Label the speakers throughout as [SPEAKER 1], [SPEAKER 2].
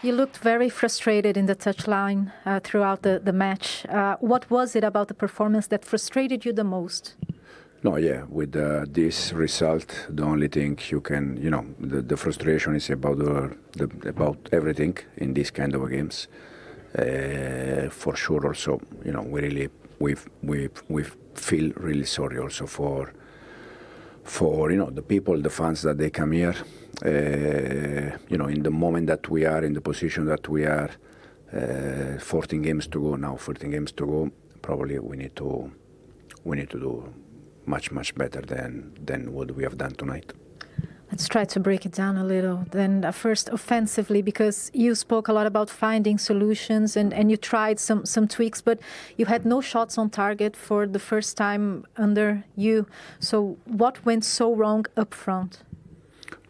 [SPEAKER 1] You looked very frustrated in the touchline throughout the match. What was it about the performance that frustrated you the most?
[SPEAKER 2] No, yeah, with this result, the only thing you can, the frustration is about about everything in these kind of games. For sure, also, we feel really sorry also for the people, the fans that they come here. In the moment that we are in the position that we are, 14 games to go now, 14 games to go. Probably we need to do much better than what we have done tonight.
[SPEAKER 1] Let's try to break it down a little. Then first, offensively, because you spoke a lot about finding solutions and you tried some tweaks, but you had no shots on target for the first time under you. So what went so wrong up front?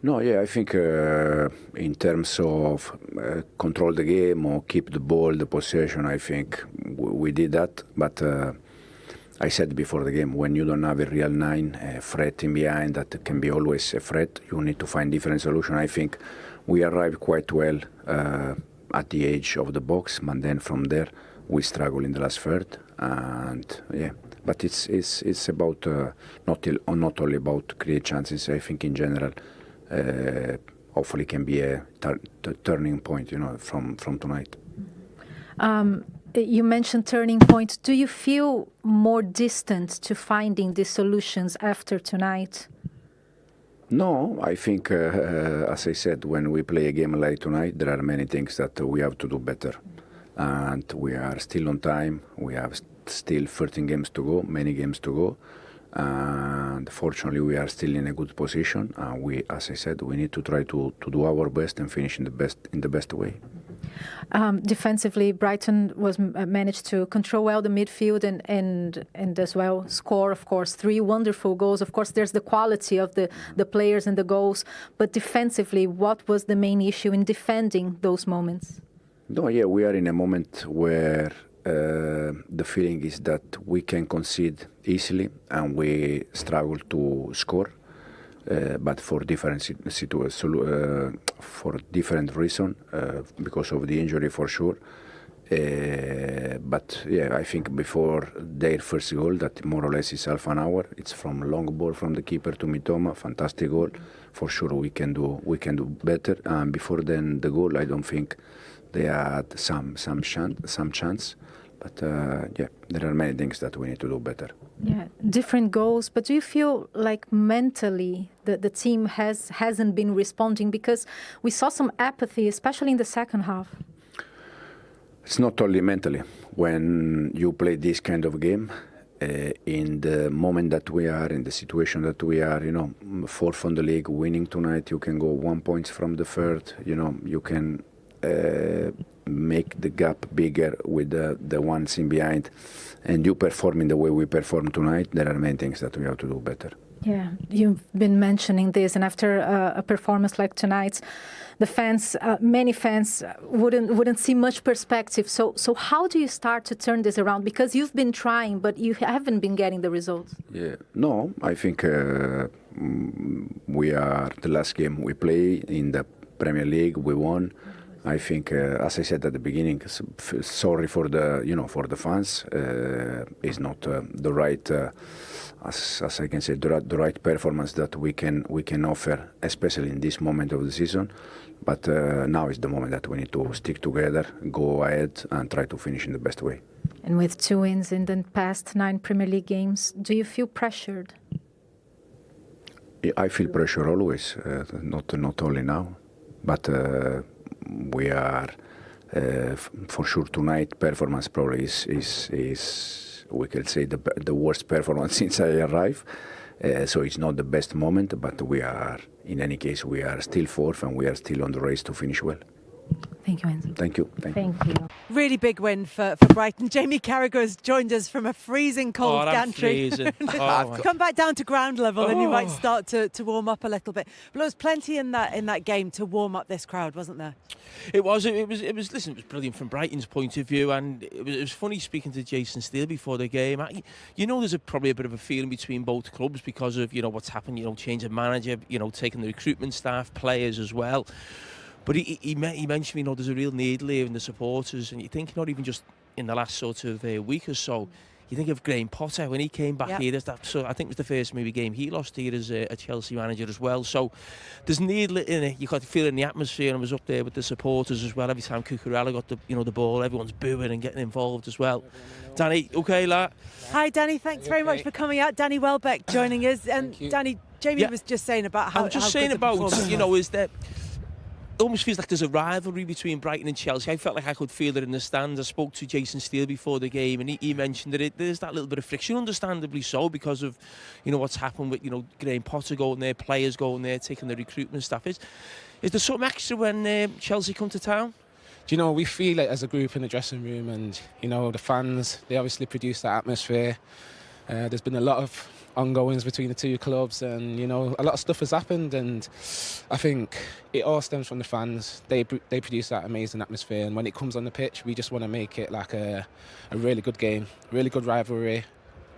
[SPEAKER 2] No, yeah, I think in terms of control the game or keep the ball, the possession, I think we did that. But I said before the game, when you don't have a real 9 threat in behind, that can be always a threat, you need to find different solution. I think we arrived quite well at the edge of the box, but then from there we struggle in the last third. And yeah, but it's about not only about create chances. I think in general, hopefully can be a turning point, from tonight.
[SPEAKER 1] You mentioned turning point. Do you feel more distant to finding the solutions after tonight?
[SPEAKER 2] No, I think, as I said, when we play a game like tonight, there are many things that we have to do better. And we are still on time. We have still 13 games to go, many games to go. And fortunately, we are still in a good position. As I said, we need to try to do our best and finish in the best way.
[SPEAKER 1] Defensively, Brighton managed to control well the midfield and as well score, of course, 3 wonderful goals. Of course, there's the quality of the players and the goals. But defensively, what was the main issue in defending those moments?
[SPEAKER 2] No, yeah, we are in a moment where the feeling is that we can concede easily and we struggle to score, but for different for different reason, because of the injury for sure. But yeah, I think before their first goal, that more or less is half an hour. It's from long ball from the keeper to Mitoma, fantastic goal. For sure, we can do better. And before then the goal, I don't think they had some chance. But yeah, there are many things that we need to do better.
[SPEAKER 1] Yeah, different goals. But do you feel like mentally the team hasn't been responding? Because we saw some apathy, especially in the second half.
[SPEAKER 2] It's not only mentally. When you play this kind of game, in the moment that we are, in the situation that we are, fourth on the league, winning tonight, you can go 1 point from the third. You can make the gap bigger with the ones in behind, and you perform in the way we perform tonight. There are many things that we have to do better.
[SPEAKER 1] Yeah, you've been mentioning this, and after a performance like tonight's, the fans, many fans, wouldn't see much perspective. So how do you start to turn this around? Because you've been trying, but you haven't been getting the results.
[SPEAKER 2] Yeah, no, I think we are the last game we play in the Premier League. We won. I think, as I said at the beginning, sorry for the fans. Is not the right, as I can say, the right performance that we can offer, especially in this moment of the season. But now is the moment that we need to stick together, go ahead, and try to finish in the best way.
[SPEAKER 1] And with 2 wins in the past 9 Premier League games, do you feel pressured?
[SPEAKER 2] I feel pressure always, not only now, but. We are for sure tonight. Performance probably is we can say the worst performance since I arrived. So it's not the best moment, but we are in any case we are still fourth and we are still on the race to finish well.
[SPEAKER 1] Thank you, Enzo.
[SPEAKER 2] Thank you.
[SPEAKER 1] Thank you.
[SPEAKER 3] Really big win for Brighton. Jamie Carragher has joined us from a freezing cold gantry. Come back down to ground level and you might start to warm up a little bit. But there was plenty in that game to warm up this crowd, wasn't there?
[SPEAKER 4] It was. Listen, it was brilliant from Brighton's point of view, and it was funny speaking to Jason Steele before the game. There's probably a bit of a feeling between both clubs because of what's happened. Change of manager. Taking the recruitment staff, players as well. But he mentioned, you know, there's a real need here in the supporters, and you think not even just in the last sort of week or so. You think of Graham Potter when he came back here. So I think it was the first maybe game he lost here as a Chelsea manager as well. So there's need in it. You got to feel in the atmosphere, and I was up there with the supporters as well. Every time Cucurella got the ball, everyone's booing and getting involved as well. Danny, okay, lad?
[SPEAKER 3] Hi, Danny. Thanks very much for coming out. Danny Welbeck joining us. And Danny, Jamie was just saying about how.
[SPEAKER 4] I'm just saying about, you know, is that. It almost feels like there's a rivalry between Brighton and Chelsea. I felt like I could feel it in the stands. I spoke to Jason Steele before the game, and he mentioned that there's that little bit of friction, understandably so, because of, you know, what's happened with, you know, Graham Potter going there, players going there, taking the recruitment staff. Is there something extra when Chelsea come to town?
[SPEAKER 5] Do you know, we feel it as a group in the dressing room, and, you know, the fans, they obviously produce that atmosphere. There's been a lot of ongoings between the two clubs, and, you know, a lot of stuff has happened, and I think it all stems from the fans. They produce that amazing atmosphere, and when it comes on the pitch, we just want to make it like a really good game, really good rivalry,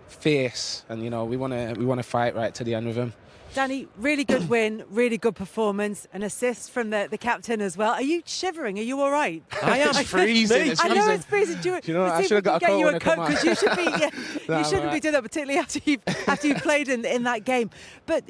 [SPEAKER 5] fierce, and, you know, we want to fight right to the end with them.
[SPEAKER 3] Danny, really good win, really good performance, an assist from the captain as well. Are you shivering? Are you all right?
[SPEAKER 5] I am freezing.
[SPEAKER 3] I know it's freezing. Do
[SPEAKER 5] you know, I should have got a coat when I come out.
[SPEAKER 3] Because you should be. You shouldn't be doing that, particularly after you played in that game. But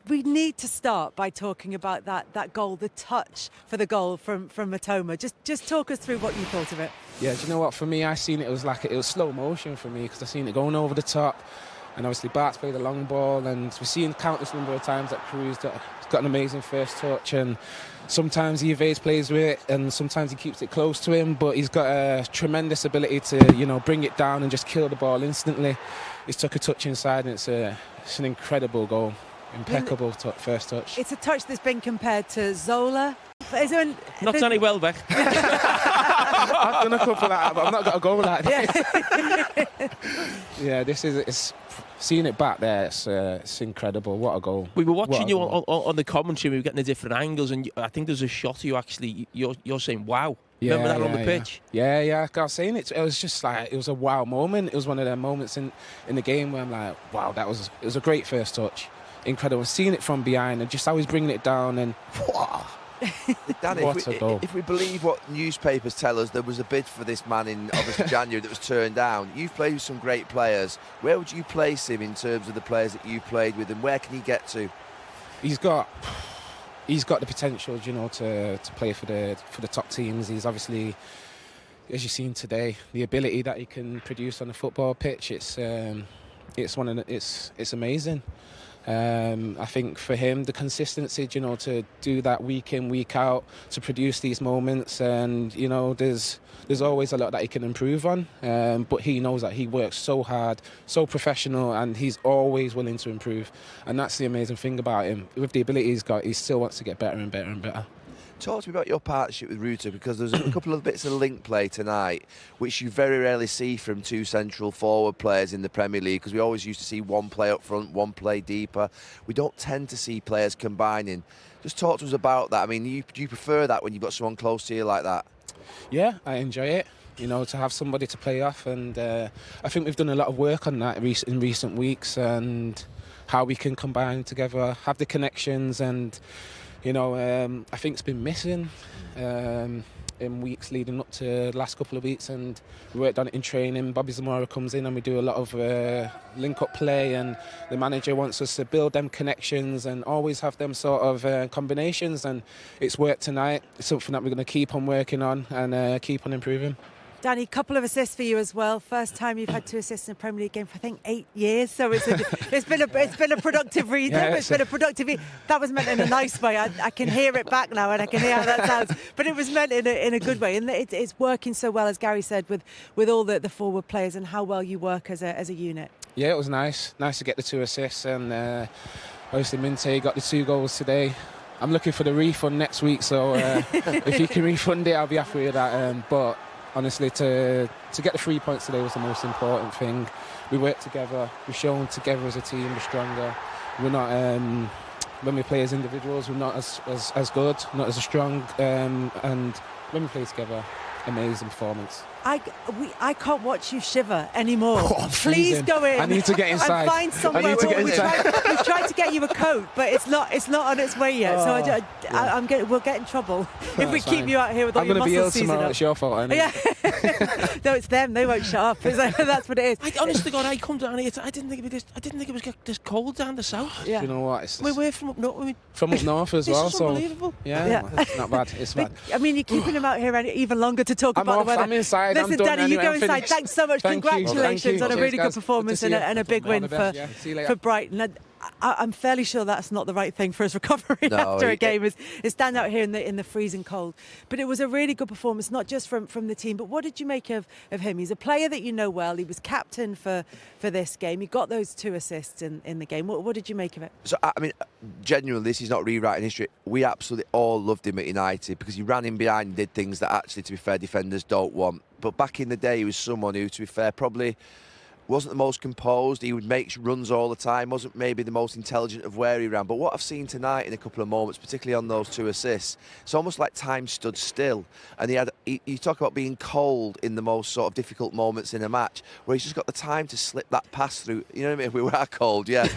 [SPEAKER 3] we need to start by talking about that goal, the touch for the goal from Matoma. Just talk us through what you thought of it.
[SPEAKER 5] Yeah, do you know what? For me, I seen it was like it was slow motion for me, because I seen it going over the top. And obviously Bart's played a long ball, and we've seen countless number of times that Cruz has got an amazing first touch, and sometimes he evades plays with it, and sometimes he keeps it close to him, but he's got a tremendous ability to, you know, bring it down and just kill the ball instantly. He's took a touch inside, and it's an incredible goal. Impeccable first touch.
[SPEAKER 3] It's a touch that's been compared to Zola.
[SPEAKER 4] Not Danny Welbeck.
[SPEAKER 5] I've done a couple like that, but I've not got a goal like that. Yeah, it's seeing it back there. It's incredible. What a goal!
[SPEAKER 4] We were watching you on the commentary. We were getting the different angles, and I think there's a shot of you actually. You're saying, "Wow!"
[SPEAKER 5] Yeah,
[SPEAKER 4] remember that on the pitch?
[SPEAKER 5] Yeah. I was saying it. It was just like, it was a wow moment. It was one of them moments in the game where I'm like, wow, it was a great first touch. Incredible. Seeing it from behind and just always bringing it down, and wow.
[SPEAKER 6] Danny, if we believe what newspapers tell us, there was a bid for this man in obviously January that was turned down. You've played with some great players. Where would you place him in terms of the players that you've played with, and where can he get to? He's got
[SPEAKER 5] the potential, you know, to play for the top teams. He's obviously, as you've seen today, the ability that he can produce on the football pitch. It's amazing. I think for him, the consistency, you know, to do that week in, week out, to produce these moments, and, you know, there's always a lot that he can improve on, but he knows that he works so hard, so professional, and he's always willing to improve, and that's the amazing thing about him. With the ability he's got, he still wants to get better and better and better.
[SPEAKER 6] Talk to me about your partnership with Ruta, because there's a couple of bits of link play tonight, which you very rarely see from two central forward players in the Premier League, because we always used to see one play up front, one play deeper. We don't tend to see players combining. Just talk to us about that. I mean, do you prefer that when you've got someone close to you like that?
[SPEAKER 5] Yeah, I enjoy it, you know, to have somebody to play off, and I think we've done a lot of work on that in recent weeks, and how we can combine together, have the connections, and, you know, I think it's been missing in weeks leading up to the last couple of weeks, and we worked on it in training. Bobby Zamora comes in and we do a lot of link-up play, and the manager wants us to build them connections and always have them sort of combinations, and it's worked tonight. It's something that we're going to keep on working on and keep on improving.
[SPEAKER 3] Danny, couple of assists for you as well. First time you've had 2 assists in a Premier League game for, I think, 8 years. So it's been a productive read.
[SPEAKER 5] Yeah,
[SPEAKER 3] it's been a productive. That was meant in a nice way. I can hear it back now, and I can hear how that sounds. But it was meant in a good way, and it's working so well, as Gary said, with all the forward players, and how well you work as a unit.
[SPEAKER 5] Yeah, it was nice to get the 2 assists, and obviously Minte got the 2 goals today. I'm looking for the refund next week, so if you can refund it, I'll be happy with that. But honestly, to get the 3 points today was the most important thing. We worked together. We've shown together as a team we're stronger. We're not, when we play as individuals, we're not as good, not as strong. And when we play together, amazing performance.
[SPEAKER 3] I can't watch you shiver anymore.
[SPEAKER 5] Oh,
[SPEAKER 3] Please go in.
[SPEAKER 5] I need to get inside.
[SPEAKER 3] And find somewhere. We've tried to get you a coat, but it's not on its way yet. So we'll get in trouble if we keep you out here with all your muscles seizing up.
[SPEAKER 5] It's your fault, isn't
[SPEAKER 3] it? No, it's them. They won't shut up. That's what it is.
[SPEAKER 4] Honest to God, I come down here. I didn't think it was this cold down the south.
[SPEAKER 3] Yeah.
[SPEAKER 5] You know what?
[SPEAKER 4] We're from up north.
[SPEAKER 5] From up north as well.
[SPEAKER 4] This is unbelievable.
[SPEAKER 5] Yeah, it's not bad. It's bad.
[SPEAKER 3] I mean, you're keeping him out here even longer to talk about the weather.
[SPEAKER 5] I'm inside.
[SPEAKER 3] Listen,
[SPEAKER 5] I'm done
[SPEAKER 3] Danny,
[SPEAKER 5] anyway.
[SPEAKER 3] you go inside. Thanks so much. Congratulations on a really good performance and a big win for Brighton. I'm fairly sure that's not the right thing for his recovery after a game is stand out here in the freezing cold. But it was a really good performance, not just from the team. But what did you make of him? He's a player that you know well. He was captain for this game. He got those 2 assists in the game. What did you make of it?
[SPEAKER 6] So, I mean, genuinely, this is not rewriting history. We absolutely all loved him at United because he ran in behind and did things that actually, to be fair, defenders don't want. But back in the day, he was someone who, to be fair, probably wasn't the most composed. He would make runs all the time, wasn't maybe the most intelligent of where he ran. But what I've seen tonight in a couple of moments, particularly on those 2 assists, it's almost like time stood still. And you talk about being cold in the most sort of difficult moments in a match, where he's just got the time to slip that pass through. You know what I mean? We were cold, yeah.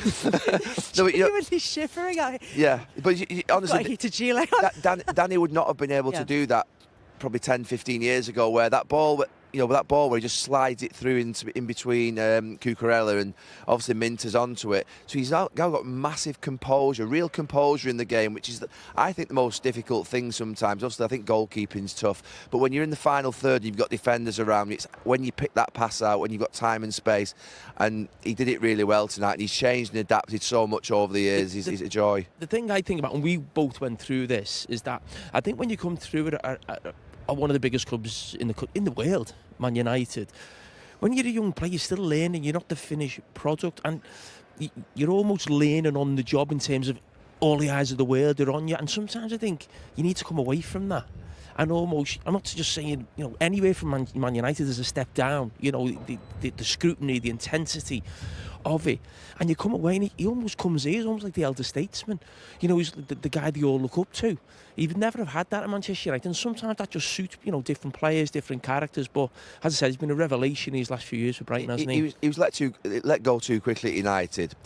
[SPEAKER 3] No, genuinely shivering out here.
[SPEAKER 6] Yeah, but honestly,
[SPEAKER 3] got a heated gilet.
[SPEAKER 6] Danny would not have been able to do that probably 10, 15 years ago, where that ball where he just slides it through in between Cucurella and obviously Minter's onto it. So he's now got massive composure, real composure in the game, which is, I think, the most difficult thing sometimes. Obviously, I think goalkeeping's tough, but when you're in the final third, you've got defenders around you. It's when you pick that pass out, when you've got time and space, and he did it really well tonight. And he's changed and adapted so much over the years. He's a joy.
[SPEAKER 4] The thing I think about, and we both went through this, is that I think when you come through it at one of the biggest clubs in the world, Man United, when you're a young player, you're still learning. You're not the finished product, and you're almost learning on the job in terms of all the eyes of the world are on you. And sometimes I think you need to come away from that. And almost, I'm not just saying, anywhere from Man United is a step down. The scrutiny, the intensity of it, and you come away and he almost comes here. He's almost like the elder statesman. He's the guy they all look up to. He would never have had that at Manchester United, and sometimes that just suits different players, different characters. But as I said, he's been a revelation in these last few years for Brighton, hasn't he?
[SPEAKER 6] He was let go too quickly at United.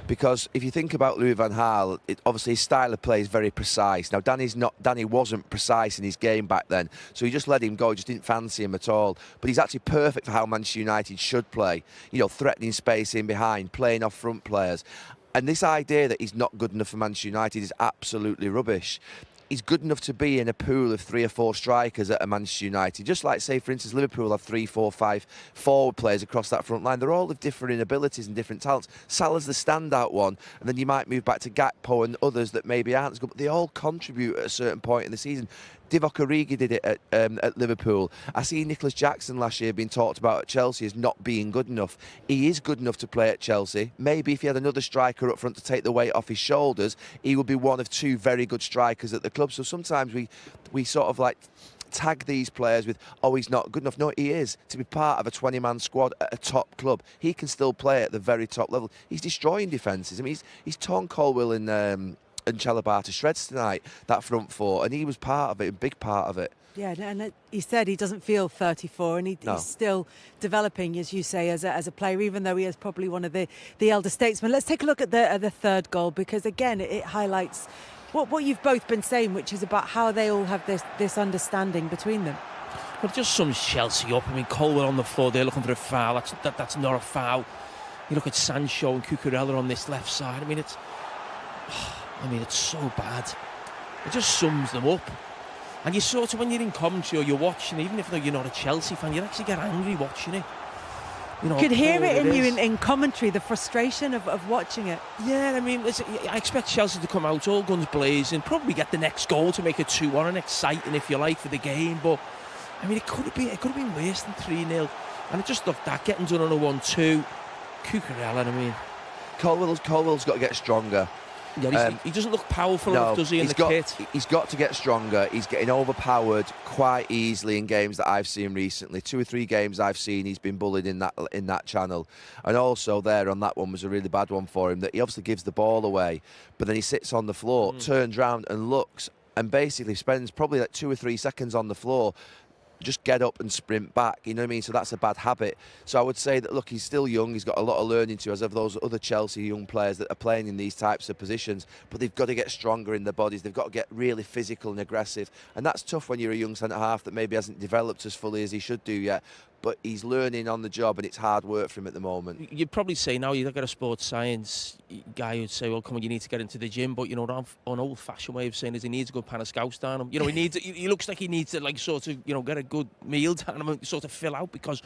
[SPEAKER 6] Because if you think about Louis van Gaal, obviously his style of play is very precise. Now Danny wasn't precise in his game back then, so he just let him go. He just didn't fancy him at all. But he's actually perfect for how Manchester United should play. Threatening space in behind, playing off front players. And this idea that he's not good enough for Manchester United is absolutely rubbish. He's good enough to be in a pool of 3 or 4 strikers at a Manchester United. Just like, say, for instance, Liverpool have 3, 4, 5 forward players across that front line. They're all of different abilities and different talents. Salah's the standout one, and then you might move back to Gakpo and others that maybe aren't as good, but they all contribute at a certain point in the season. Divock Origi did it at Liverpool. I see Nicholas Jackson last year being talked about at Chelsea as not being good enough. He is good enough to play at Chelsea. Maybe if he had another striker up front to take the weight off his shoulders, he would be one of 2 very good strikers at the club. So sometimes we sort of like tag these players with, he's not good enough. No, he is. To be part of a 20-man squad at a top club, he can still play at the very top level. He's destroying defences. I mean, he's torn Colwill and Chalobah to shreds tonight, that front 4, and he was part of it, a big part of it.
[SPEAKER 3] Yeah, and he said he doesn't feel 34, and he's still developing, as you say, as a player, even though he is probably one of the elder statesmen. Let's take a look at the third goal, because again it highlights what you've both been saying, which is about how they all have this understanding between them.
[SPEAKER 4] Well, it just sums Chelsea up. I mean, Colwill on the floor, they're looking for a foul. That's not a foul. You look at Sancho and Cucurella on this left side. I mean, it's so bad. It just sums them up. And you sort of, when you're in commentary or you're watching, even if you're not a Chelsea fan, you actually get angry watching it.
[SPEAKER 3] You could hear it in you in commentary, the frustration of watching it.
[SPEAKER 4] Yeah, I mean, I expect Chelsea to come out all guns blazing, probably get the next goal to make it 2-1 and exciting, if you like, for the game. But I mean, it could have been worse than 3-0. And it just looked that getting done on a 1-2. Cucurella, I mean,
[SPEAKER 6] Colwill's got to get stronger.
[SPEAKER 4] Yeah, he doesn't look powerful enough, does he, in the kit?
[SPEAKER 6] He's got to get stronger. He's getting overpowered quite easily in games that I've seen recently. 2 or 3 games I've seen, he's been bullied in that channel. And also there on that one was a really bad one for him, that he obviously gives the ball away, but then he sits on the floor, turns round and looks, and basically spends probably like 2 or 3 seconds on the floor, just get up and sprint back, you know what I mean? So that's a bad habit. So I would say that, look, he's still young, he's got a lot of learning to, as of those other Chelsea young players that are playing in these types of positions, but they've got to get stronger in their bodies, they've got to get really physical and aggressive, and that's tough when you're a young centre-half that maybe hasn't developed as fully as he should do yet. But he's learning on the job, and it's hard work for him at the moment.
[SPEAKER 4] You'd probably say now, you've got a sports science guy who'd say, well, come on, you need to get into the gym. But, you know, an old-fashioned way of saying is he needs a good pan of scouts down him. You know, he looks like he needs to, like, sort of, you know, get a good meal down him and sort of fill out. Because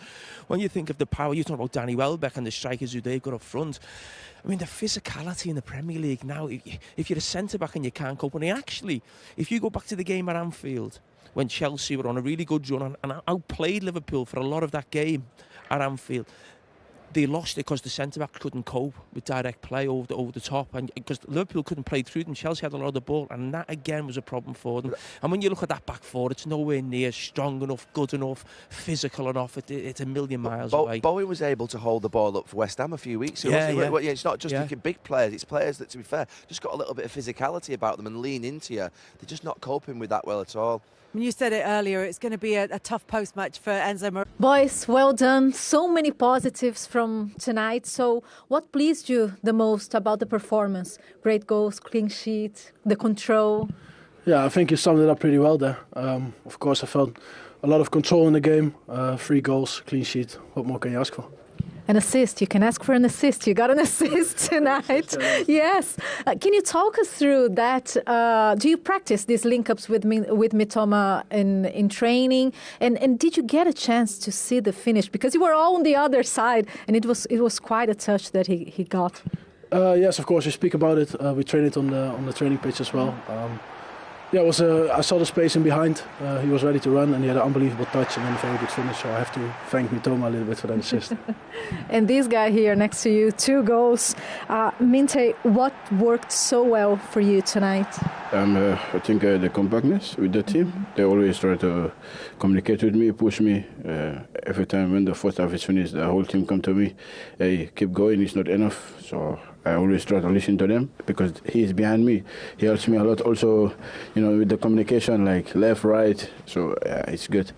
[SPEAKER 4] when you think of the power, you talk about Danny Welbeck and the strikers who they've got up front. I mean, the physicality in the Premier League now, if you're a centre-back and you can't cope, and actually, if you go back to the game at Anfield, when Chelsea were on a really good run and outplayed Liverpool for a lot of that game at Anfield, they lost it because the centre-back couldn't cope with direct play over the top, and because Liverpool couldn't play through them. Chelsea had a lot of the ball, and that again was a problem for them. And when you look at that back four, it's nowhere near strong enough, good enough, physical enough. It's a million miles away.
[SPEAKER 6] Bowen was able to hold the ball up for West Ham a few weeks ago. Yeah. It's not just big players, it's players that, to be fair, just got a little bit of physicality about them and lean into you. They're just not coping with that well at all.
[SPEAKER 3] When you said it earlier, it's going to be a tough post-match for Enzo Maresca.
[SPEAKER 1] Boys, well done. So many positives from tonight. So what pleased you the most about the performance? Great goals, clean sheet, the control?
[SPEAKER 7] Yeah, I think you summed it up pretty well there. Of course, I felt a lot of control in the game. 3 goals, clean sheet. What more can you ask for?
[SPEAKER 1] An assist. You can ask for an assist. You got an assist tonight. Yes. Can you talk us through that? Do you practice these link-ups with Mitoma in training? And did you get a chance to see the finish? Because you were all on the other side, and it was quite a touch that he got.
[SPEAKER 7] Yes, of course. We speak about it. We train it on the training pitch as well. Yeah, it was. I saw the space in behind. He was ready to run, and he had an unbelievable touch and then a very good finish. So I have to thank Mitoma a little bit for that assist.
[SPEAKER 1] And this guy here next to you, 2 goals. Minte, what worked so well for you tonight?
[SPEAKER 8] I think the compactness with the team. They always try to communicate with me, push me. Every time when the first half is finished, the whole team come to me. Hey, keep going. It's not enough. So I always try to listen to them because he is behind me. He helps me a lot also, you know, with the communication, like left, right. So it's good.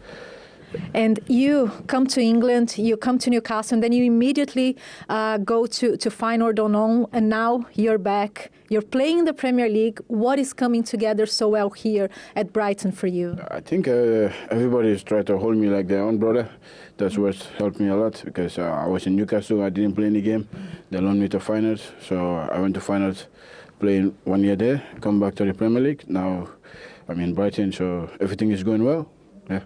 [SPEAKER 1] And you come to England, you come to Newcastle, and then you immediately go to Feyenoord on, and now you're back. You're playing in the Premier League. What is coming together so well here at Brighton for you?
[SPEAKER 8] I think everybody is trying to hold me like their own brother. That's what's helped me a lot because I was in Newcastle, I didn't play any game. They loaned me to Feyenoord, so I went to Feyenoord, playing 1 year there, come back to the Premier League. Now I'm in Brighton, so everything is going well. Yeah.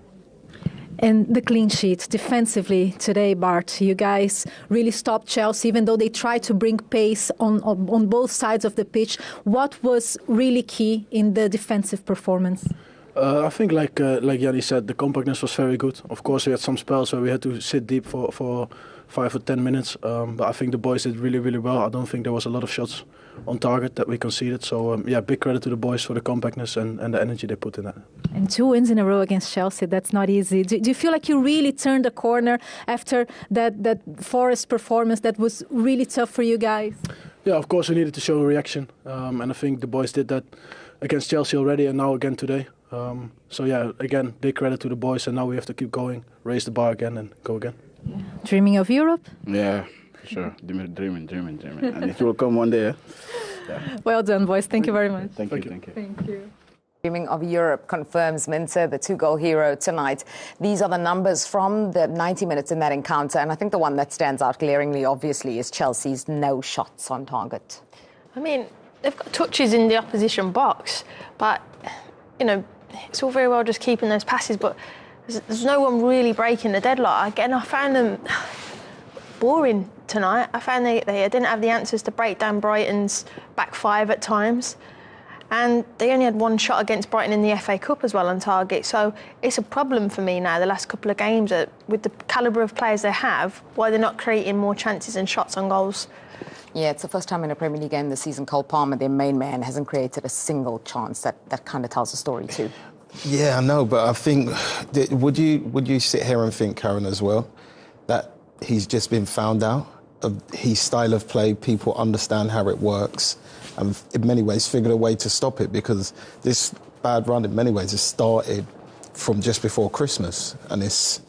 [SPEAKER 1] And the clean sheet defensively today, Bart, you guys really stopped Chelsea, even though they tried to bring pace on both sides of the pitch. What was really key in the defensive performance?
[SPEAKER 7] I think, like Yanni said, the compactness was very good. Of course, we had some spells where we had to sit deep for 5 or 10 minutes. But I think the boys did really, really well. I don't think there was a lot of shots on target that we conceded. So, big credit to the boys for the compactness and the energy they put in that.
[SPEAKER 1] And 2 wins in a row against Chelsea, that's not easy. Do you feel like you really turned the corner after that Forest performance that was really tough for you guys?
[SPEAKER 7] Yeah, of course, we needed to show a reaction. And I think the boys did that against Chelsea already and now again today. Again, big credit to the boys, and now we have to keep going, raise the bar again and go again.
[SPEAKER 1] Yeah. Dreaming of Europe?
[SPEAKER 8] Yeah, for sure. Dreaming. And it will come one day. Yeah.
[SPEAKER 1] Well done, boys. Thank you very much.
[SPEAKER 8] Thank you.
[SPEAKER 9] Dreaming of Europe confirms Minte, the 2-goal hero tonight. These are the numbers from the 90 minutes in that encounter, and I think the one that stands out glaringly, obviously, is Chelsea's no shots on target.
[SPEAKER 10] I mean, they've got touches in the opposition box, but, you know, it's all very well just keeping those passes, but there's no one really breaking the deadlock. Again, I found them boring tonight. I found they didn't have the answers to break down Brighton's back 5 at times. And they only had 1 shot against Brighton in the FA Cup as well on target. So it's a problem for me now, the last couple of games, that with the calibre of players they have, why they're not creating more chances and shots on goals.
[SPEAKER 9] Yeah, it's the first time in a Premier League game this season Cole Palmer, their main man, hasn't created a single chance. That kind of tells the story too.
[SPEAKER 11] Yeah, I know, but I think, would you sit here and think, Karen, as well, that he's just been found out of his style of play, people understand how it works, and in many ways figured a way to stop it, because this bad run in many ways has started from just before Christmas, and it's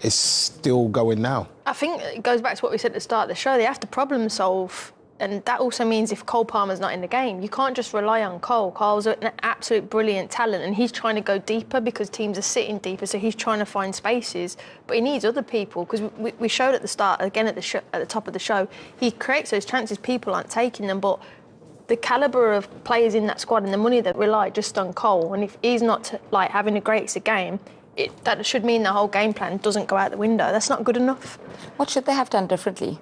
[SPEAKER 11] still going now.
[SPEAKER 10] I think it goes back to what we said at the start of the show. They have to problem solve, and that also means if Cole Palmer's not in the game, you can't just rely on Cole. Cole's an absolute brilliant talent, and he's trying to go deeper because teams are sitting deeper, so he's trying to find spaces. But he needs other people, because we showed at the start, again at the top of the show, he creates those chances, people aren't taking them, but the calibre of players in that squad and the money that rely just on Cole, and if he's not having a great game, that should mean the whole game plan doesn't go out the window. That's not good enough.
[SPEAKER 9] What should they have done differently?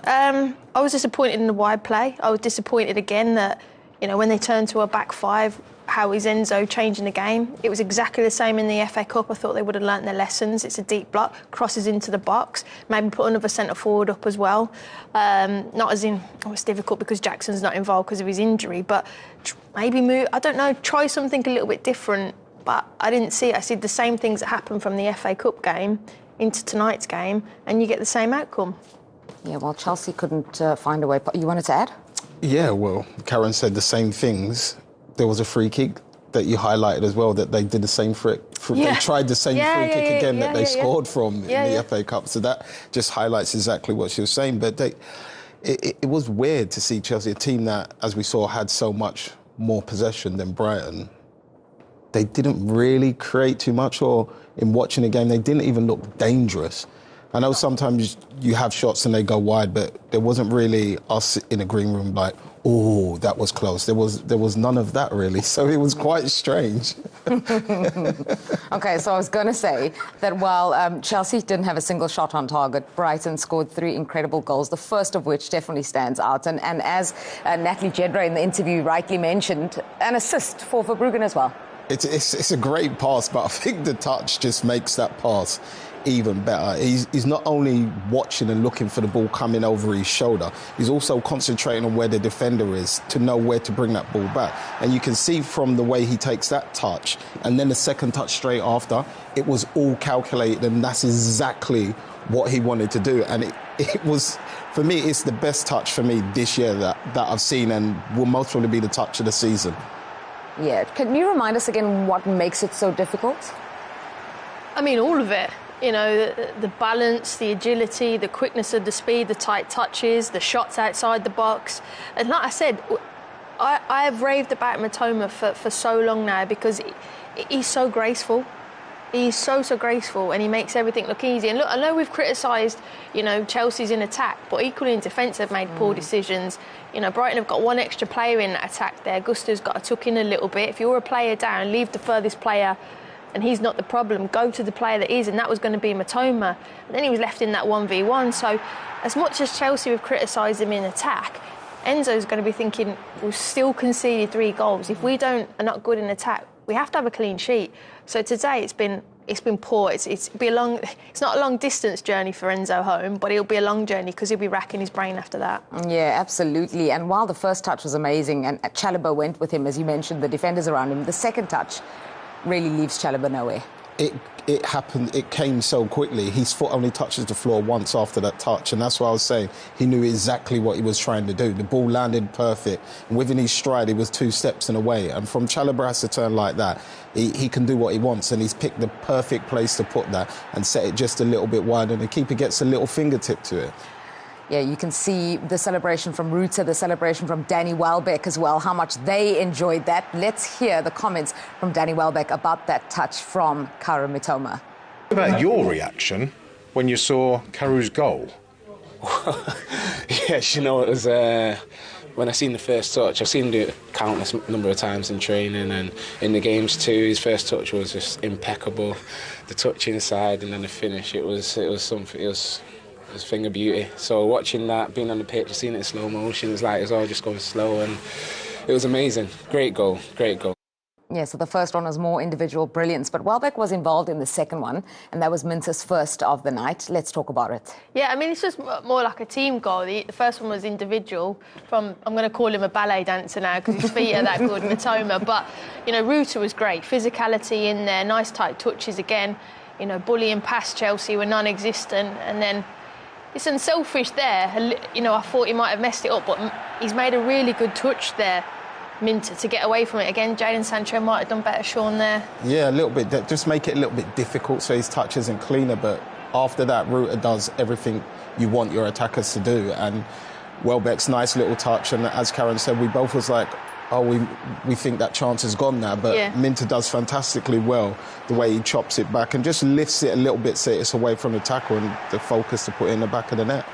[SPEAKER 10] I was disappointed in the wide play. I was disappointed again that, when they turned to a back five, how is Enzo changing the game? It was exactly the same in the FA Cup. I thought they would have learnt their lessons. It's a deep block, crosses into the box, maybe put another centre forward up as well. Not as in, it's difficult because Jackson's not involved because of his injury, but maybe move, I don't know, try something a little bit different. But I didn't see it. I see the same things that happened from the FA Cup game into tonight's game, and you get the same outcome.
[SPEAKER 9] Yeah, well, Chelsea couldn't find a way. You wanted to add?
[SPEAKER 11] Yeah, well, Karen said the same things. There was a free kick that you highlighted as well, that they did the same They tried the same free kick again that they scored from in the FA Cup. So that just highlights exactly what she was saying. But it was weird to see Chelsea, a team that, as we saw, had so much more possession than Brighton. They didn't really create too much, or in watching the game, they didn't even look dangerous. I know sometimes you have shots and they go wide, but there wasn't really us in a green room like, oh, that was close. There was none of that really, so it was quite strange.
[SPEAKER 9] Okay, so I was going to say that while Chelsea didn't have a single shot on target, Brighton scored 3 incredible goals, the first of which definitely stands out. And as Natalie Jedra in the interview rightly mentioned, an assist for Verbruggen as well.
[SPEAKER 11] It's a great pass, but I think the touch just makes that pass even better. He's not only watching and looking for the ball coming over his shoulder, he's also concentrating on where the defender is to know where to bring that ball back. And you can see from the way he takes that touch and then the second touch straight after, it was all calculated, and that's exactly what he wanted to do. And it was, for me, it's the best touch for me this year that I've seen, and will most probably be the touch of the season.
[SPEAKER 9] Yeah, can you remind us again what makes it so difficult?
[SPEAKER 10] I mean, all of it. The balance, the agility, the quickness of the speed, the tight touches, the shots outside the box. And like I said, I have raved about Mitoma for so long now because he's so graceful. He's so graceful, and he makes everything look easy. And look, I know we've criticised, Chelsea's in attack, but equally in defence they've made poor decisions. Brighton have got one extra player in that attack there. Gusta's got to tuck in a little bit. If you're a player down, leave the furthest player, and he's not the problem. Go to the player that is, and that was going to be Mitoma. And then he was left in that 1v1. So as much as Chelsea have criticised him in attack, Enzo's going to be thinking, we've still conceded 3 goals. If we are not good in attack, we have to have a clean sheet. So today it's been poor. It's not a long distance journey for Enzo home, but it'll be a long journey because he'll be racking his brain after that.
[SPEAKER 9] Yeah, absolutely. And while the first touch was amazing, and Chalobah went with him, as you mentioned, the defenders around him, the second touch really leaves Chalobah nowhere.
[SPEAKER 11] It happened, it came so quickly. His foot only touches the floor once after that touch, and that's why I was saying he knew exactly what he was trying to do. The ball landed perfect, and within his stride he was 2 steps and away. And from Chalobah has to turn like that, he can do what he wants, and he's picked the perfect place to put that and set it just a little bit wider, and the keeper gets a little fingertip to it.
[SPEAKER 9] Yeah, you can see the celebration from Ruta, the celebration from Danny Welbeck as well, how much they enjoyed that. Let's hear the comments from Danny Welbeck about that touch from Kaoru Mitoma.
[SPEAKER 12] What about your reaction when you saw Kaoru's goal?
[SPEAKER 5] Yes, it was when I seen the first touch. I've seen him do it countless number of times in training and in the games too. His first touch was just impeccable. The touch inside and then the finish, it was something. It was finger beauty. So watching that, being on the pitch, seeing it in slow motion, it was all just going slow, and it was amazing. Great goal.
[SPEAKER 9] Yeah, so the first one was more individual brilliance, but Welbeck was involved in the second one, and that was Minter's first of the night. Let's talk about it.
[SPEAKER 10] Yeah, I mean, it's just more like a team goal. The first one was individual from, I'm going to call him a ballet dancer now because his feet are that good, Mitoma. But, Ruta was great. Physicality in there, nice tight touches again. Bullying past Chelsea were non-existent, and then it's unselfish there. I thought he might have messed it up, but he's made a really good touch there. Minter to get away from it again. Jadon Sancho might have done better, Sean, there.
[SPEAKER 11] Yeah, a little bit. Just make it a little bit difficult so his touch isn't cleaner. But after that, Ruta does everything you want your attackers to do. And Welbeck's nice little touch. And as Karen said, we both was like, oh, we think that chance is gone now. But Minter does fantastically well the way he chops it back and just lifts it a little bit so it's away from the tackle and the focus to put in the back of the net.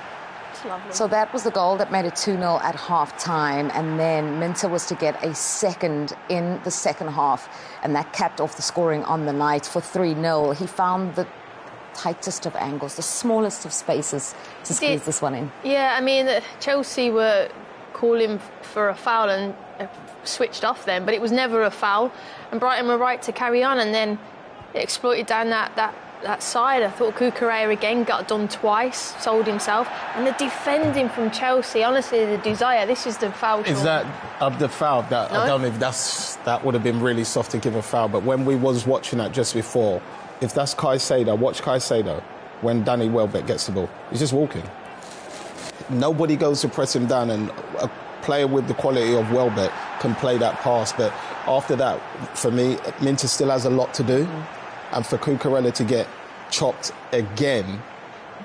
[SPEAKER 10] Lovely.
[SPEAKER 9] So that was the goal that made it 2-0 at half-time, and then Minter was to get a second in the second half, and that capped off the scoring on the night for 3-0. He found the tightest of angles, the smallest of spaces to squeeze this one in.
[SPEAKER 10] Yeah, I mean, Chelsea were calling for a foul and switched off then, but it was never a foul, and Brighton were right to carry on, and then it exploited down that side. I thought Cucurella again got done twice, sold himself, and the defending from Chelsea, honestly, the desire, this is the foul.
[SPEAKER 11] Is that the foul? That, no? I don't know if that would have been really soft to give a foul, but when we was watching that just before, if that's Caicedo, watch Caicedo when Danny Welbeck gets the ball. He's just walking. Nobody goes to press him down, and a player with the quality of Welbeck can play that pass, but after that, for me, Minter still has a lot to do. And for Cucurella to get chopped again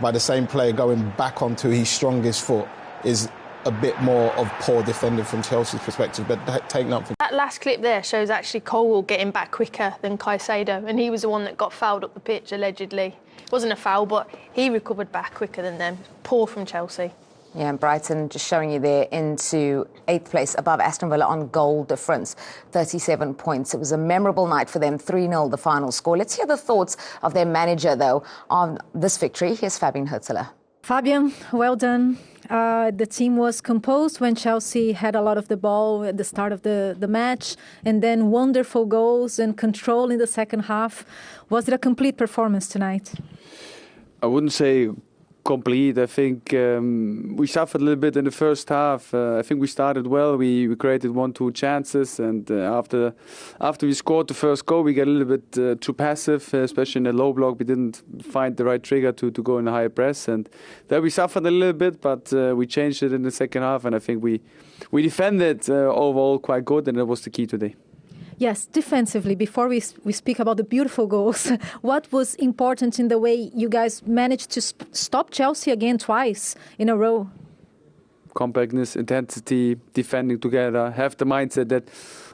[SPEAKER 11] by the same player going back onto his strongest foot is a bit more of poor defending from Chelsea's perspective. But taking up from
[SPEAKER 10] that last clip there shows actually Colwell getting back quicker than Caicedo, and he was the one that got fouled up the pitch allegedly. It wasn't a foul, but he recovered back quicker than them. Poor from Chelsea.
[SPEAKER 9] Yeah, and Brighton just showing you there into 8th place above Aston Villa on goal difference, 37 points. It was a memorable night for them, 3-0 the final score. Let's hear the thoughts of their manager, though, on this victory. Here's Fabian Hurzeler.
[SPEAKER 1] Fabian, well done. The team was composed when Chelsea had a lot of the ball at the start of the match, and then wonderful goals and control in the second half. Was it a complete performance tonight?
[SPEAKER 13] I wouldn't say complete. I think we suffered a little bit in the first half. I think we started well. We created 1-2 chances, and after we scored the first goal, we got a little bit too passive, especially in the low block. We didn't find the right trigger to go in the high press, and there we suffered a little bit. But we changed it in the second half, and I think we defended overall quite good, and that was the key today.
[SPEAKER 1] Yes, defensively, before we speak about the beautiful goals, what was important in the way you guys managed to stop Chelsea again twice in a row?
[SPEAKER 13] Compactness, intensity, defending together, have the mindset that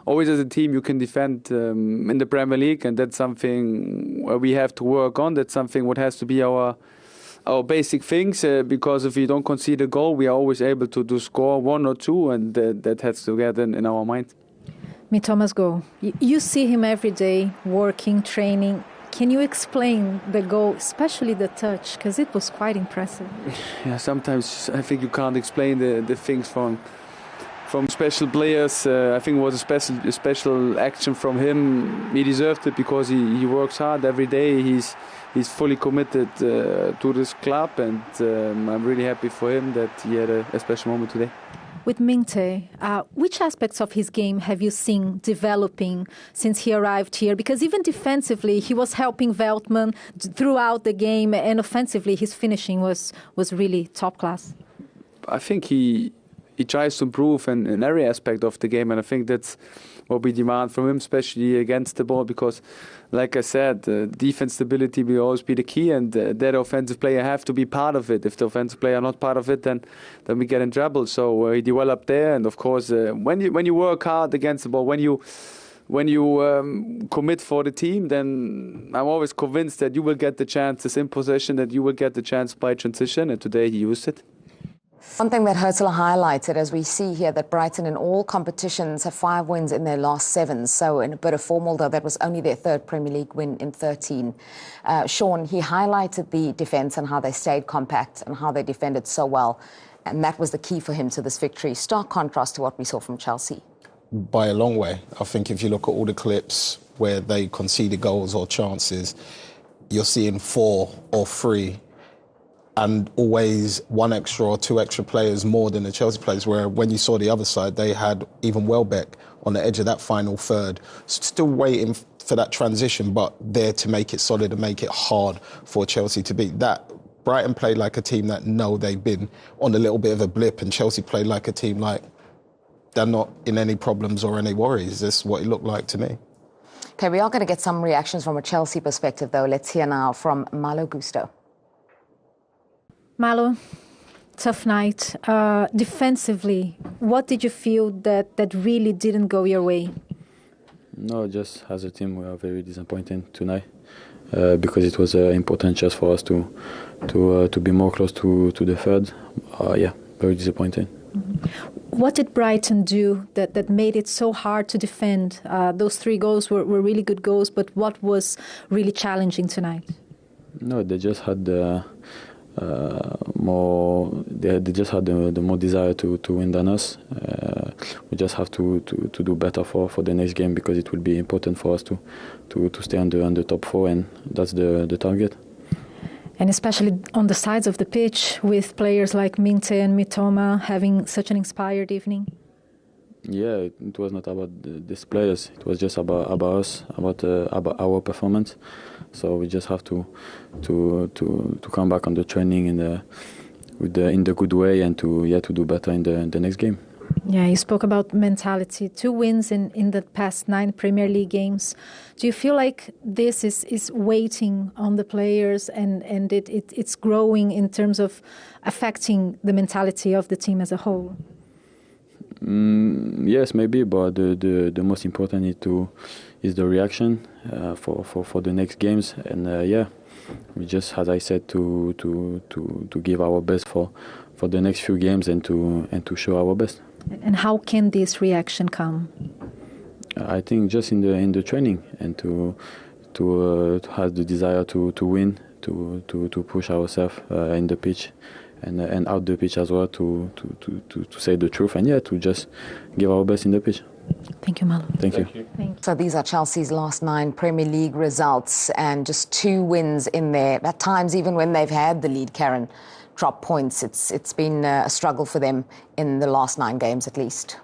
[SPEAKER 13] always as a team you can defend in the Premier League, and that's something where we have to work on. That's something what has to be our basic things, because if we don't concede a goal, we are always able to score 1 or 2, and that has to get in our mind.
[SPEAKER 1] Thomas, go. You see him every day, working, training. Can you explain the goal, especially the touch? Because it was quite impressive.
[SPEAKER 13] Yeah, sometimes I think you can't explain the things from special players. I think it was a special action from him. He deserved it because he works hard every day. He's fully committed to this club, and I'm really happy for him that he had a special moment today.
[SPEAKER 1] With Minter, which aspects of his game have you seen developing since he arrived here? Because even defensively, he was helping Veltman throughout the game, and offensively, his finishing was really top class.
[SPEAKER 13] I think he tries to improve in every aspect of the game, and I think that's what we demand from him, especially against the ball, because, like I said, defense stability will always be the key, and that offensive player have to be part of it. If the offensive player are not part of it, then we get in trouble. So he developed there, and of course, when you work hard against the ball, when you commit for the team, then I'm always convinced that you will get the chances in possession, that you will get the chance by transition, and today he used it.
[SPEAKER 9] One thing that Hurzeler highlighted, as we see here, that Brighton in all competitions have 5 wins in their last 7. So in a bit of form, although that was only their 3rd Premier League win in 13. Sean, he highlighted the defence and how they stayed compact and how they defended so well. And that was the key for him to this victory. Stark contrast to what we saw from Chelsea.
[SPEAKER 11] By a long way. I think if you look at all the clips where they conceded goals or chances, you're seeing 4 or 3 and always 1 extra or 2 extra players more than the Chelsea players, where when you saw the other side, they had even Welbeck on the edge of that final third, still waiting for that transition, but there to make it solid and make it hard for Chelsea to beat. That Brighton played like a team that know they've been on a little bit of a blip, and Chelsea played like a team like, they're not in any problems or any worries. That's what it looked like to me.
[SPEAKER 9] Okay, we are going to get some reactions from a Chelsea perspective, though. Let's hear now from Malo Gusto.
[SPEAKER 1] Malo, tough night. Defensively, what did you feel that really didn't go your way?
[SPEAKER 13] No, just as a team, we are very disappointed tonight because it was an important chance for us to be more close to the third. Very disappointed.
[SPEAKER 1] What did Brighton do that made it so hard to defend? Those 3 goals were really good goals, but what was really challenging tonight?
[SPEAKER 13] No, they just had the more. They just had the more desire to win than us. We just have to do better for the next game because it will be important for us to stay on the top 4, and that's the target.
[SPEAKER 1] And especially on the sides of the pitch with players like Minte and Mitoma having such an inspired evening.
[SPEAKER 13] Yeah, it was not about these players. It was just about us, about our performance. So we just have to come back on the training in the good way and to do better in the next game.
[SPEAKER 1] Yeah, you spoke about mentality. 2 wins in the past 9 Premier League games. Do you feel like this is weighting on the players and it's growing in terms of affecting the mentality of the team as a whole?
[SPEAKER 13] Yes, maybe, but the most important is the reaction for the next games, and we just, as I said, to give our best for the next few games and to show our best.
[SPEAKER 1] And how can this reaction come?
[SPEAKER 13] I think just in the training and to have the desire to win, to push ourselves in the pitch. And out the pitch as well to say the truth and to just give our best in the pitch.
[SPEAKER 1] Thank you, Malo.
[SPEAKER 13] Thank you.
[SPEAKER 9] So these are Chelsea's last 9 Premier League results and just 2 wins in there. At times, even when they've had the lead, Karen, drop points. It's been a struggle for them in the last 9 games at least.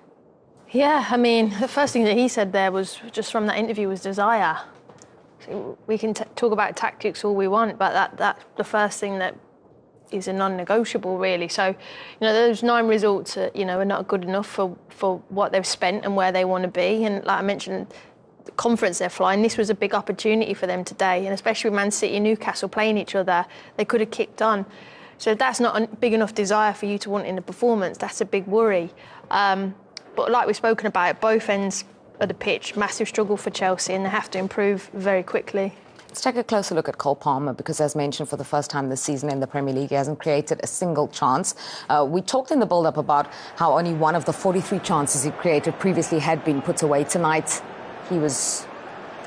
[SPEAKER 10] Yeah, I mean, the first thing that he said there was just from that interview was desire. We can talk about tactics all we want, but that's the first thing that is a non-negotiable, really. So, those 9 results, are not good enough for what they've spent and where they want to be. And like I mentioned, the conference they're flying, this was a big opportunity for them today. And especially with Man City and Newcastle playing each other, they could have kicked on. So that's not a big enough desire for you to want in the performance. That's a big worry. But like we've spoken about, both ends of the pitch, massive struggle for Chelsea, and they have to improve very quickly.
[SPEAKER 9] Let's take a closer look at Cole Palmer because, as mentioned, for the first time this season in the Premier League, he hasn't created a single chance. We talked in the build-up about how only one of the 43 chances he created previously had been put away. Tonight, he was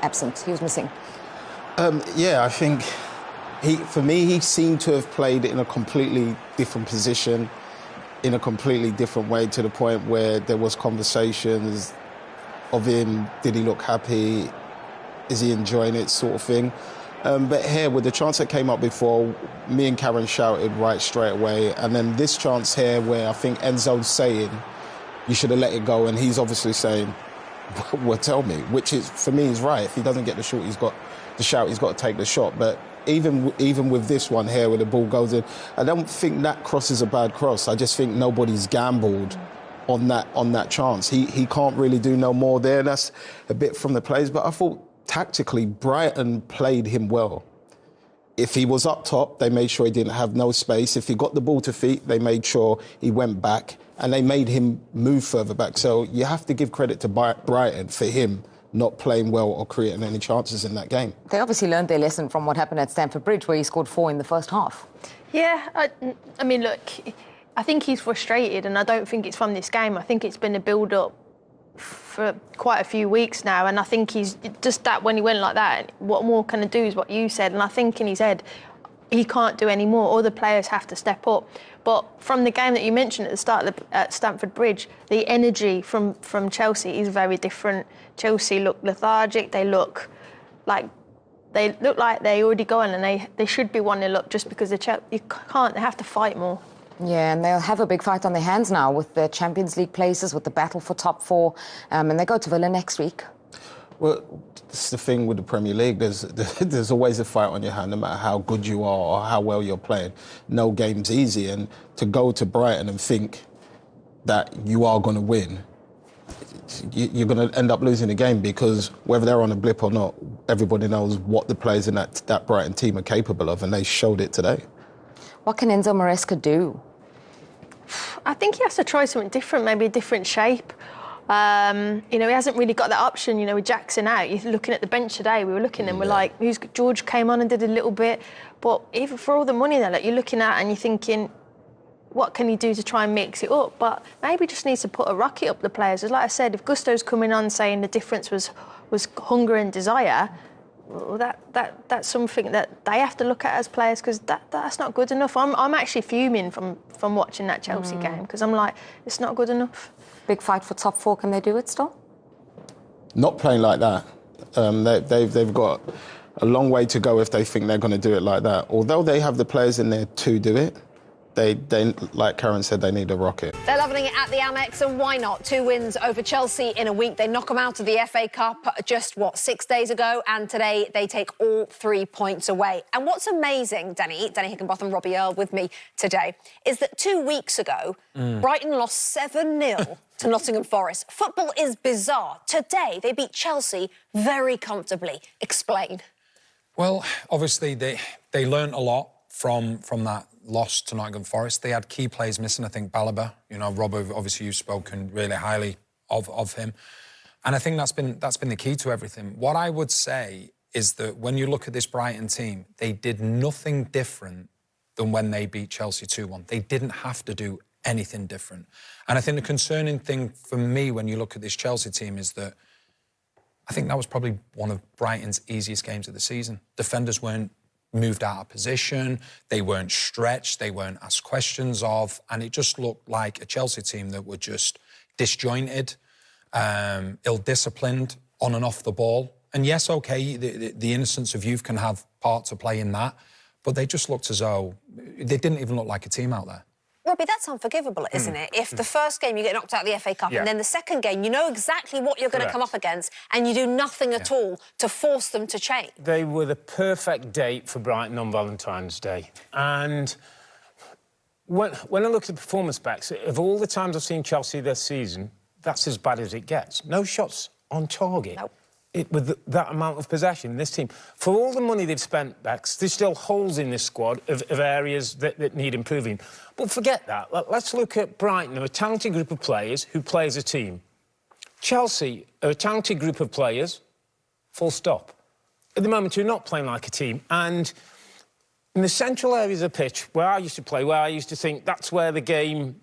[SPEAKER 9] absent. He was missing.
[SPEAKER 11] I think for me, he seemed to have played in a completely different position, in a completely different way, to the point where there was conversations of him. Did he look happy? Is he enjoying it, sort of thing? But here, with the chance that came up before, me and Karen shouted right straight away. And then this chance here where I think Enzo's saying, you should have let it go. And he's obviously saying, well, tell me, which is, for me, is right. If he doesn't get the shot, he's got to take the shot. But even with this one here, where the ball goes in, I don't think that cross is a bad cross. I just think nobody's gambled on that chance. He can't really do no more there. That's a bit from the players. But I thought, tactically, Brighton played him well. If he was up top, they made sure he didn't have no space. If he got the ball to feet, they made sure he went back, and they made him move further back. So you have to give credit to Brighton for him not playing well or creating any chances in that game.
[SPEAKER 9] They obviously learned their lesson from what happened at Stamford Bridge, where he scored 4 in the first half. Yeah,
[SPEAKER 10] I mean, look, I think he's frustrated, and I don't think it's from this game. I think it's been a build-up for quite a few weeks now, and I think he's just that when he went like that, what more can I do is what you said, and I think in his head he can't do any more. All the players have to step up. But from the game that you mentioned at the start at Stamford Bridge, the energy from Chelsea is very different. Chelsea look lethargic. They look like they already go on, and they should be 1-0 up just because they have to fight more.
[SPEAKER 9] Yeah, and they'll have a big fight on their hands now with the Champions League places, with the battle for top 4, and they go to Villa next week.
[SPEAKER 11] Well, it's the thing with the Premier League. There's always a fight on your hand, no matter how good you are or how well you're playing. No game's easy, and to go to Brighton and think that you are going to win you're going to end up losing the game, because whether they're on a blip or not, everybody knows what the players in that Brighton team are capable of, and they showed it today.
[SPEAKER 9] What can Enzo Maresca do?
[SPEAKER 10] I think he has to try something different, maybe a different shape. He hasn't really got that option, with Jackson out. You're looking at the bench today, we were looking and we're like, George came on and did a little bit, but even for all the money that you're looking at and you're thinking, what can he do to try and mix it up? But maybe just needs to put a rocket up the players. As like I said, if Gusto's coming on saying the difference was hunger and desire, well, that's something that they have to look at as players, because that's not good enough. I'm actually fuming from watching that Chelsea game, because I'm like, it's not good enough.
[SPEAKER 9] Big fight for top 4. Can they do it still?
[SPEAKER 11] Not playing like that. They've got a long way to go if they think they're going to do it like that. Although they have the players in there to do it, they like Karen said, they need a rocket.
[SPEAKER 14] They're levelling it at the Amex, and why not? 2 wins over Chelsea in a week. They knock them out of the FA Cup just, 6 days ago, and today they take all 3 points away. And what's amazing, Danny Hickenbotham, Robbie Earle with me today, is that 2 weeks ago, Brighton lost 7-0 to Nottingham Forest. Football is bizarre. Today, they beat Chelsea very comfortably. Explain.
[SPEAKER 15] Well, obviously, they learnt a lot from that loss to Nottingham Forest. They had key players missing. I think Balaba, Rob, obviously you've spoken really highly of him. And I think that's been the key to everything. What I would say is that when you look at this Brighton team, they did nothing different than when they beat Chelsea 2-1. They didn't have to do anything different. And I think the concerning thing for me when you look at this Chelsea team is that I think that was probably one of Brighton's easiest games of the season. Defenders weren't moved out of position, they weren't stretched, they weren't asked questions of, and it just looked like a Chelsea team that were just disjointed, ill-disciplined, on and off the ball. And yes, OK, the innocence of youth can have part to play in that, but they just looked as though they didn't even look like a team out there.
[SPEAKER 14] Robbie, that's unforgivable, isn't it? If the first game you get knocked out of the FA Cup and then the second game you know exactly what you're going to come up against and you do nothing at all to force them to change.
[SPEAKER 16] They were the perfect date for Brighton on Valentine's Day. And when I look at the performance backs, of all the times I've seen Chelsea this season, that's as bad as it gets. No shots on target.
[SPEAKER 14] Nope.
[SPEAKER 16] With that amount of possession, this team, for all the money they've spent, Bex, there's still holes in this squad of areas that need improving. But forget that. Let's look at Brighton, a talented group of players who play as a team. Chelsea are a talented group of players, full stop. At the moment, who are not playing like a team. And in the central areas of the pitch, where I used to play, where I used to think that's where the game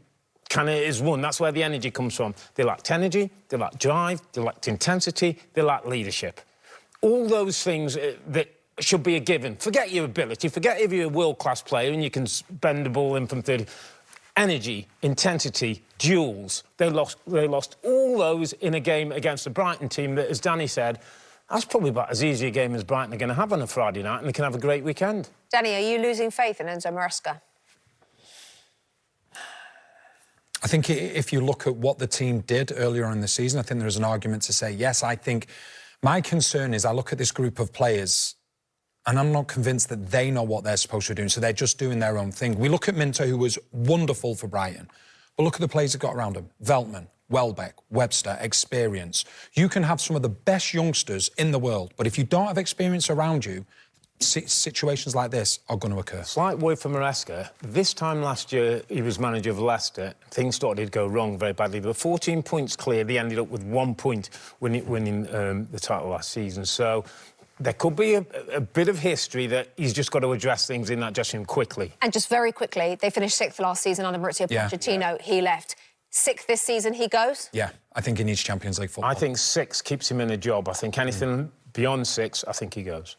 [SPEAKER 16] kind of is won, that's where the energy comes from. They lacked energy, they lacked drive, they lacked intensity, they lacked leadership. All those things that should be a given. Forget your ability, forget if you're a world-class player and you can bend the ball in from 30. Energy, intensity, duels, they lost all those in a game against a Brighton team that, as Danny said, that's probably about as easy a game as Brighton are going to have on a Friday night, and they can have a great weekend.
[SPEAKER 14] Danny, are you losing faith in Enzo Maresca?
[SPEAKER 15] I think if you look at what the team did earlier in the season, I think there's an argument to say, yes, I think my concern is I look at this group of players and I'm not convinced that they know what they're supposed to be doing, so they're just doing their own thing. We look at Minter, who was wonderful for Brighton, but look at the players that got around him. Veltman, Welbeck, Webster, experience. You can have some of the best youngsters in the world, but if you don't have experience around you, situations like this are going to occur.
[SPEAKER 16] Slight word for Maresca. This time last year, he was manager of Leicester. Things started to go wrong very badly. They were 14 points clear. They ended up with 1 point winning the title last season. So there could be a bit of history that he's just got to address things in that dressing room quickly.
[SPEAKER 14] And just very quickly, they finished 6th last season under Mauricio Pochettino. Yeah. He left. 6th this season, he goes?
[SPEAKER 15] Yeah, I think he needs Champions League football.
[SPEAKER 16] I think 6 keeps him in a job. I think anything beyond 6, I think he goes.